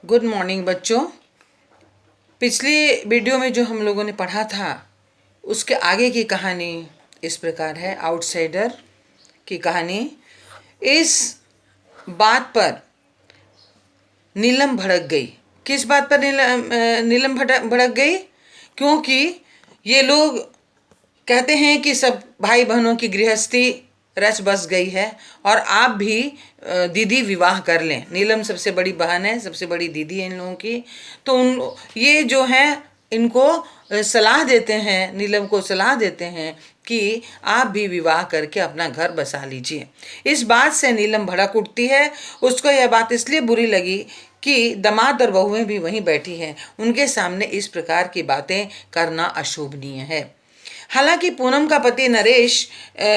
Good morning बच्चों। पिछली video में जो हम लोगों ने पढ़ा था उसके आगे की कहानी इस प्रकार है। आउटसाइडर की कहानी। इस बात पर नीलम भड़क गई। किस बात पर नीलम भड़क गई? क्योंकि ये लोग कहते हैं कि सब भाई बहनों की गृहस्थी रच बस गई है और आप भी दीदी विवाह कर लें। नीलम सबसे बड़ी बहन है, सबसे बड़ी दीदी है इन लोगों की। तो ये जो है इनको सलाह देते हैं, नीलम को सलाह देते हैं कि आप भी विवाह करके अपना घर बसा लीजिए। इस बात से नीलम भड़क उठती है। उसको यह बात इसलिए बुरी लगी कि दामाद और बहुएं भी वहीं बैठी हैं, उनके सामने इस प्रकार की बातें करना अशोभनीय है। हालांकि पूनम का पति नरेश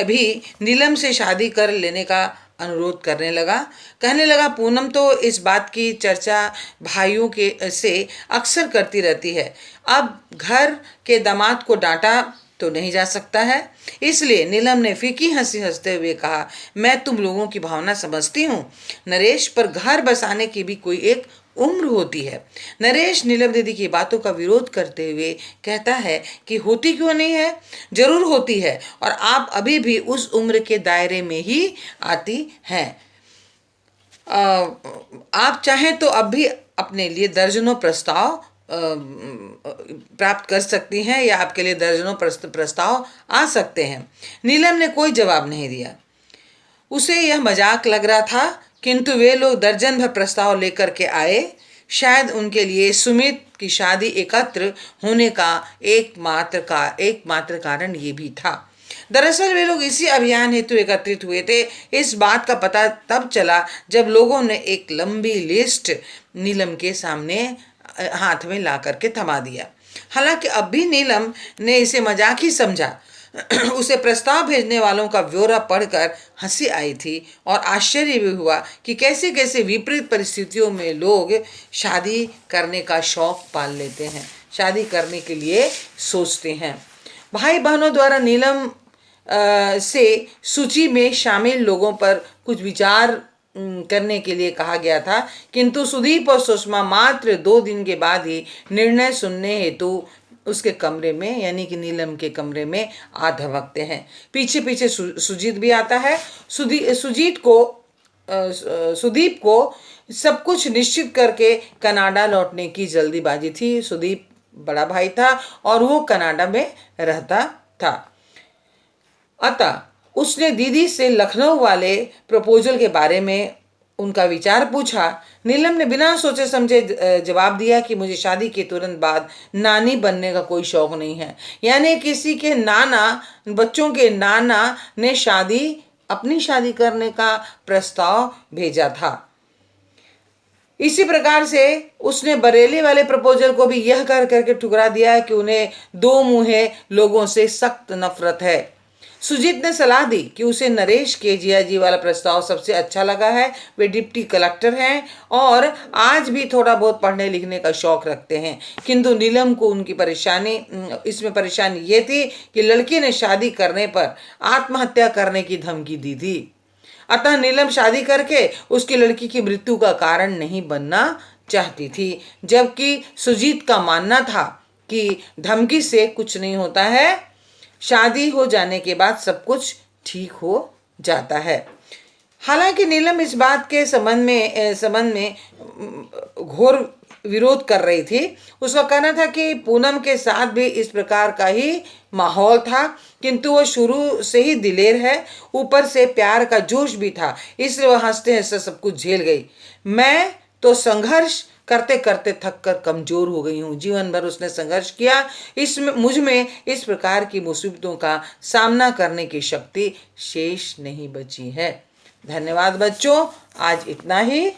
भी नीलम से शादी कर लेने का अनुरोध करने लगा। कहने लगा, पूनम तो इस बात की चर्चा भाइयों के से अक्सर करती रहती है। अब घर के दामाद को डांटा तो नहीं जा सकता है। इसलिए नीलम ने फीकी हंसी हंसते हुए कहा, मैं तुम लोगों की भावना समझती हूँ नरेश, पर घर बसाने की भी कोई एक उम्र होती है। नरेश नीलम दीदी की बातों का विरोध करते हुए कहता है कि होती क्यों नहीं है, जरूर होती है, और आप अभी भी उस उम्र के दायरे में ही आती हैं। आप चाहें तो अब भी अपने लिए दर्जनों प्रस्ताव प्राप्त कर सकती हैं, या आपके लिए दर्जनों प्रस्ताव आ सकते हैं। नीलम ने कोई जवाब नहीं दिया। उसे यह मजाक लग रहा था, किंतु वे लोग दर्जन भर प्रस्ताव लेकर के आए। शायद उनके लिए सुमित की शादी एकत्र होने का एकमात्र कारण ये भी था। दरअसल वे लोग इसी अभियान हेतु एकत्रित हुए थे। इस बात का पता तब चला जब लोगों ने एक लंबी लिस्ट नीलम के सामने हाथ में ला करके थमा दिया। हालांकि अब भी नीलम ने इसे मजाक ही समझा। उसे प्रस्ताव भेजने वालों का ब्यौरा पढ़कर हंसी आई थी और आश्चर्य भी हुआ कि कैसे कैसे विपरीत परिस्थितियों में लोग शादी करने का शौक पाल लेते हैं, शादी करने के लिए सोचते हैं। भाई बहनों द्वारा नीलम से सूची में शामिल लोगों पर कुछ विचार करने के लिए कहा गया था, किंतु सुदीप और सुषमा मात्र 2 दिन के बाद ही निर्णय सुनने हेतु उसके कमरे में, यानी कि नीलम के कमरे में आ धमकते हैं। पीछे पीछे सुजीत भी आता है। सुदीप को सब कुछ निश्चित करके कनाडा लौटने की जल्दीबाजी थी। सुदीप बड़ा भाई था और वो कनाडा में रहता था। अतः उसने दीदी से लखनऊ वाले प्रपोजल के बारे में उनका विचार पूछा। नीलम ने बिना सोचे समझे जवाब दिया कि मुझे शादी के तुरंत बाद नानी बनने का कोई शौक नहीं है। यानी किसी के बच्चों के नाना ने अपनी शादी करने का प्रस्ताव भेजा था। इसी प्रकार से उसने बरेली वाले प्रपोजल को भी यह कर करके ठुकरा दिया कि उन्हें 2 मुँहे लोगों से सख्त नफरत है। सुजीत ने सलाह दी कि उसे नरेश के जियाजी वाला प्रस्ताव सबसे अच्छा लगा है। वे डिप्टी कलेक्टर हैं और आज भी थोड़ा बहुत पढ़ने लिखने का शौक रखते हैं, किंतु नीलम को इसमें परेशानी ये थी कि लड़की ने शादी करने पर आत्महत्या करने की धमकी दी थी। अतः नीलम शादी करके उसकी लड़की की मृत्यु का कारण नहीं बनना चाहती थी, जबकि सुजीत का मानना था कि धमकी से कुछ नहीं होता है, शादी हो जाने के बाद सब कुछ ठीक हो जाता है। हालांकि नीलम इस बात के संबंध में घोर विरोध कर रही थी। उसका कहना था कि पूनम के साथ भी इस प्रकार का ही माहौल था, किंतु वो शुरू से ही दिलेर है, ऊपर से प्यार का जोश भी था, इसलिए वह हंसते हंसते सब कुछ झेल गई। मैं तो संघर्ष करते करते थक कर कमजोर हो गई हूँ। जीवन भर उसने संघर्ष किया। मुझ में इस प्रकार की मुसीबतों का सामना करने की शक्ति शेष नहीं बची है। धन्यवाद बच्चों, आज इतना ही।